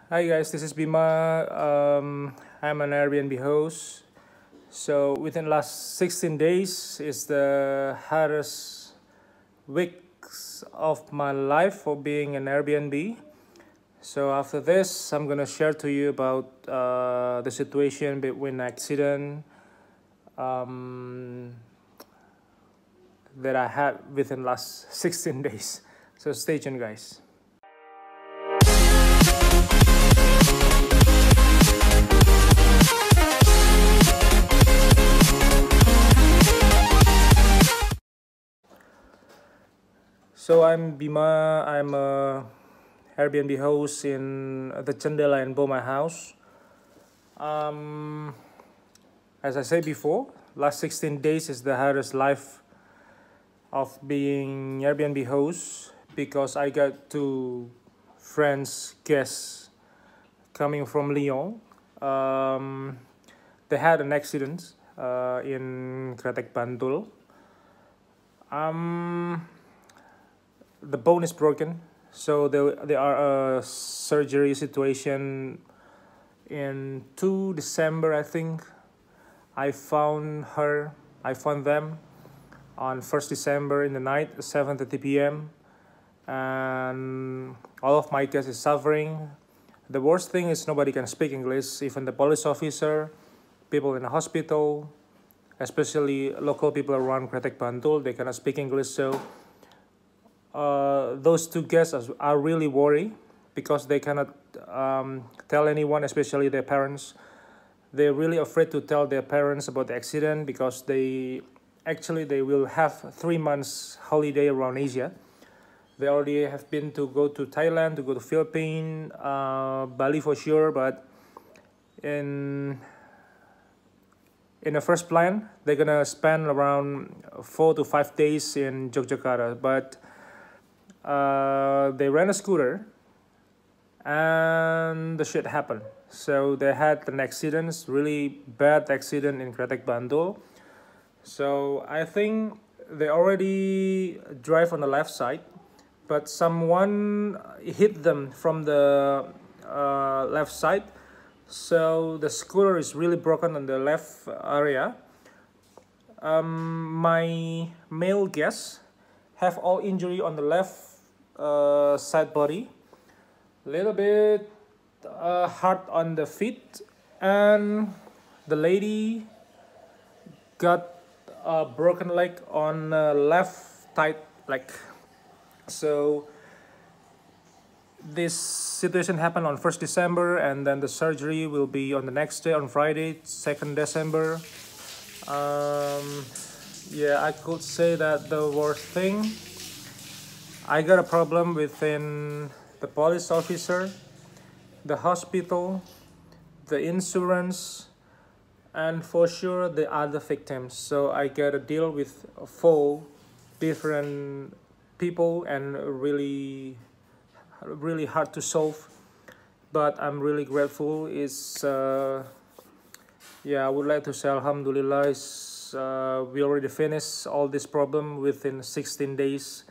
Hi guys, this is Bima. I'm an Airbnb host. So within last 16 days is the hardest weeks of my life for being an Airbnb. So after this, I'm gonna share to you about the situation between accident um, that I had within last 16 days. So stay tuned, guys. So I'm Bima. I'm a Airbnb host in the Chandela and Boma house. Um, as I said before, last 16 days is the hardest life of being Airbnb host because I got two friends, guests coming from Lyon. Um, they had an accident in Kretek Bantul. Um, the bone is broken, so there are a surgery situation in 2 December, I think. I found them on 1st December in the night, 7:30 p.m. And all of my guests is suffering. The worst thing is nobody can speak English, even the police officer, people in the hospital, especially local people around Kretek Bantul, they cannot speak English. So those two guests are really worried because they cannot tell anyone, especially their parents. They're really afraid to tell their parents about the accident because they will have 3 months holiday around Asia. They already have been to go to Thailand, to go to Philippines, Bali for sure, but in in the first plan, they're gonna spend around 4 to 5 days in Yogyakarta. But they ran a scooter and the shit happened. So they had an accident, really bad accident in Kretek Bantul. So I think they already drive on the left side, but someone hit them from the left side. So the scooter is really broken on the left area. My male guests have all injury on the left side body, little bit hard on the feet, and the lady got a broken leg on left tight leg. So this situation happened on 1st December, and then the surgery will be on the next day, on Friday, 2nd December. Yeah, I could say that the worst thing, I got a problem within the police officer, the hospital, the insurance, and for sure the other victims. So I got to deal with four different people, and really hard to solve. But I'm really grateful. Is Yeah, I would like to say Alhamdulillah. We already finished all this problem within 16 days.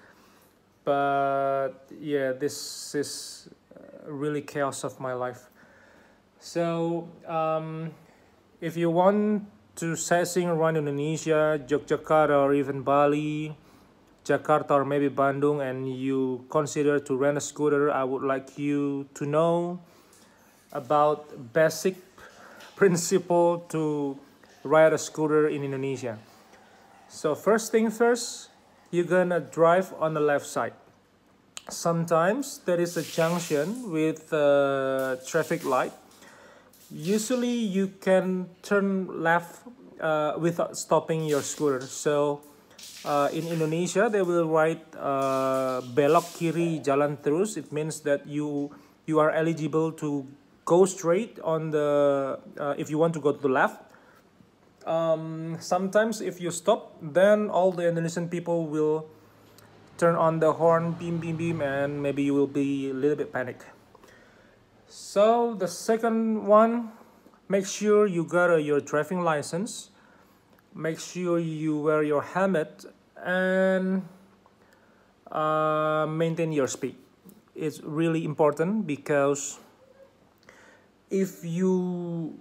But yeah, this is really chaos of my life. So if you want to sightseeing around Indonesia, Yogyakarta, or even Bali, Jakarta, or maybe Bandung, and you consider to rent a scooter, I would like you to know about basic principle to ride a scooter in Indonesia. So first thing first, you're gonna drive on the left side. Sometimes there is a junction with a traffic light. Usually you can turn left without stopping your scooter. So in Indonesia, they will write belok kiri jalan terus. It means that you are eligible to go straight on the if you want to go to the left. Sometimes if you stop, then all the Indonesian people will turn on the horn, beep beep beep, and maybe you will be a little bit panic. So the second one, make sure you got your driving license. Make sure you wear your helmet and maintain your speed. It's really important because if you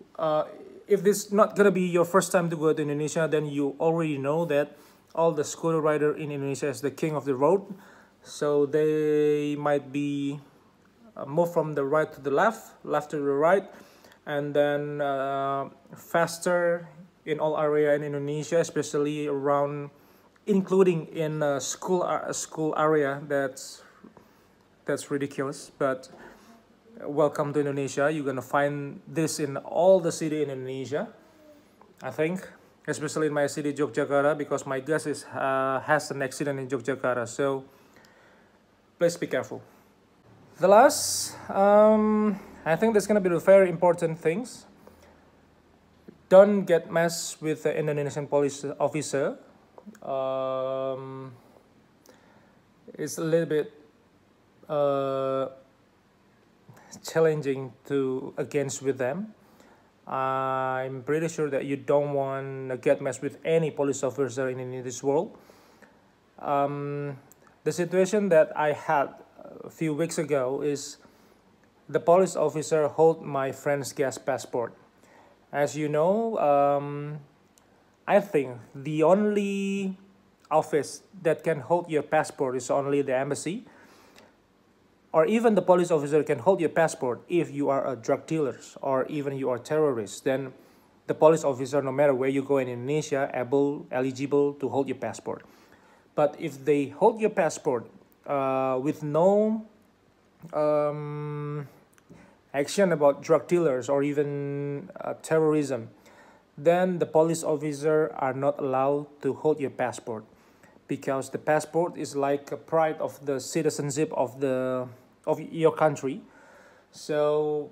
if this not gonna be your first time to go to Indonesia, then you already know that all the scooter rider in Indonesia is the king of the road. So they might be move from the right to the left, left to the right, and then faster in all area in Indonesia, especially around, including in school area. That's ridiculous, but welcome to Indonesia. You're gonna find this in all the city in Indonesia, I think, especially in my city Yogyakarta, because my guest has an accident in Yogyakarta. So please be careful. The last, I think that's gonna be the very important things. Don't get messed with the Indonesian police officer. It's a little bit challenging to against with them. I'm pretty sure that you don't want to get messed with any police officer in this world. The situation that I had a few weeks ago is the police officer hold my friend's gas passport. As you know, I think the only office that can hold your passport is only the embassy, or even the police officer can hold your passport if you are a drug dealer or even you are terrorist. Then the police officer, no matter where you go in Indonesia, eligible to hold your passport. But if they hold your passport with no action about drug dealers or even terrorism, then the police officer are not allowed to hold your passport, because the passport is like a pride of the citizenship of your country. So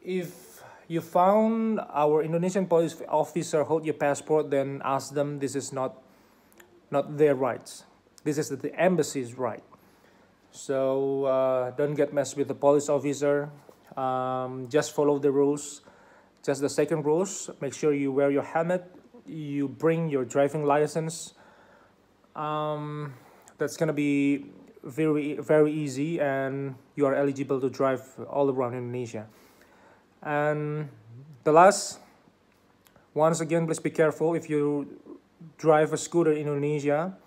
if you found our Indonesian police officer hold your passport, then ask them, this is not their rights. This is the embassy's right. So don't get messed with the police officer. Just follow the rules. Just the second rules. Make sure you wear your helmet. You bring your driving license. That's gonna be very easy, and you are eligible to drive all around Indonesia. And the last, once again, please be careful if you drive a scooter in Indonesia.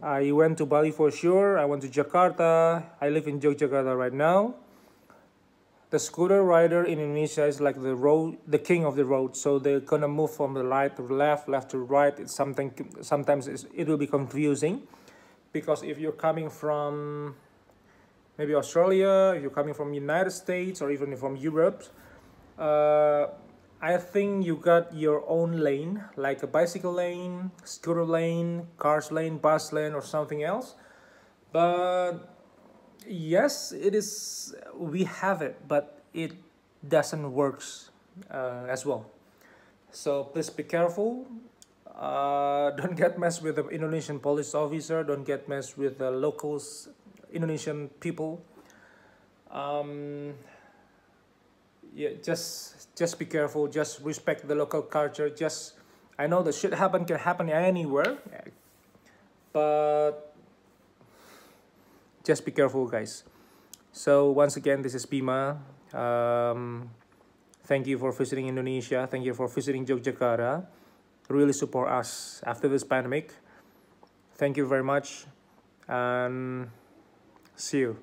I went to Bali for sure. I went to Jakarta. I live in Yogyakarta right now. The scooter rider in Indonesia is like the king of the road. So they're gonna move from the right to the left, left to right. Sometimes it will be confusing, because if you're coming from maybe Australia, if you're coming from United States, or even from Europe, I think you got your own lane, like a bicycle lane, scooter lane, cars lane, bus lane, or something else. But yes, it is. We have it, but it doesn't work as well. So please be careful. Don't get messed with the Indonesian police officer. Don't get messed with the locals, Indonesian people. Yeah, just be careful. Just respect the local culture. I know that shit can happen anywhere, but just be careful, guys. So once again, this is Bima. Thank you for visiting Indonesia. Thank you for visiting Yogyakarta. Really support us after this pandemic. Thank you very much, and see you.